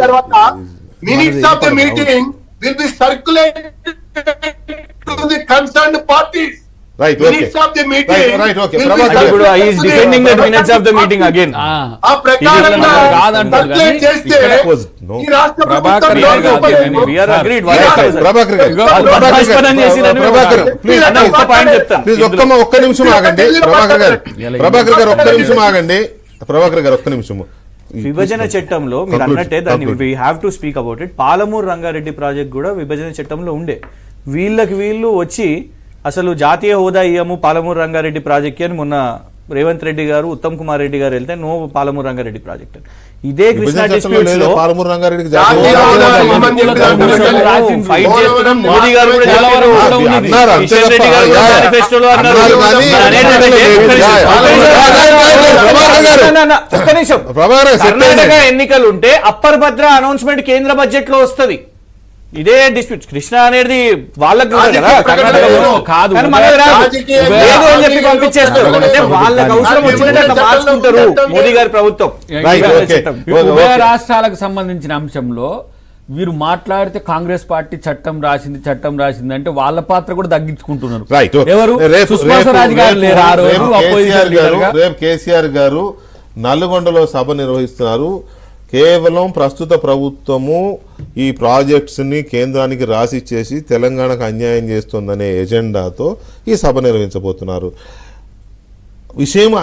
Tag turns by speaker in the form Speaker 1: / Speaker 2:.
Speaker 1: తర్వాత minutes of the meeting will be circulated to the concerned parties.
Speaker 2: Right,
Speaker 1: minutes of the meeting
Speaker 2: right, okay.
Speaker 1: will be
Speaker 2: Prabhakar
Speaker 3: he is defending the minutes of the meeting again.
Speaker 1: ఆ ప్రకారంగా circulate చేస్తే
Speaker 2: no.
Speaker 1: ఈ రాష్ట్ర
Speaker 3: ప్రభాకర్
Speaker 1: ప్రభుత్వం
Speaker 3: we are agreed.
Speaker 2: Prabhakar ఒక్క నిమిషం ఆగండి. ప్రభాకర్ గారు ఒక్క నిమిషం.
Speaker 3: విభజన చట్టంలో మీరు అన్నట్టే దాన్ని we have to speak about it. Palamuru Rangareddy project కూడా విభజన చట్టంలో ఉండే. వీళ్ళు వచ్చి అసలు జాతీయ హోదా ఇయ్యము పాలమూరు రంగారెడ్డి ప్రాజెక్ట్ అని మొన్న రేవంత్ రెడ్డి గారు ఉత్తమ్ కుమార్ రెడ్డి గారు వెళ్తే నో పాలమూరు రంగారెడ్డి ప్రాజెక్ట్ ఇదే కృష్ణా డిస్ప్యూట్స్ లో
Speaker 2: పాలమూరు రంగారెడ్డికి
Speaker 3: ఫైట్ చేస్తున్నాం. మోదీ గారు కూడా చాలా వరకు కిషన్ రెడ్డి గారు మేనిఫెస్టోలో అన్నారు. ఒక్క నిమిషం, కర్ణాటక ఎన్నికలు ఉంటే అప్పర్ భద్ర అనౌన్స్మెంట్ కేంద్ర బడ్జెట్ లో వస్తుంది. ఇదే డిస్ప్యూట్ కృష్ణ అనేది వాళ్ళకి కాదు అని చెప్పి పంపించేస్తారు. అంటే వాళ్ళకి అవసరం వచ్చినట్టు మార్చుకుంటారు మోదీ గారి ప్రభుత్వం.
Speaker 4: ఉభయ రాష్ట్రాలకు సంబంధించిన అంశంలో వీరు మాట్లాడితే కాంగ్రెస్ పార్టీ చట్టం రాసింది అంటే వాళ్ళ పాత్ర కూడా తగ్గించుకుంటున్నారు. ఎవరు సుష్మా స్వరాజ్ గారు లేరు. ఆ రోజు
Speaker 2: రేపు కేసీఆర్ గారు నల్గొండలో సభ నిర్వహిస్తున్నారు. కేవలం ప్రస్తుత ప్రభుత్వము ఈ ప్రాజెక్ట్స్ ని కేంద్రానికి రాసిచ్చేసి తెలంగాణకు అన్యాయం చేస్తుందనే ఎజెండాతో ఈ సభ నిర్వహించబోతున్నారు. విషయం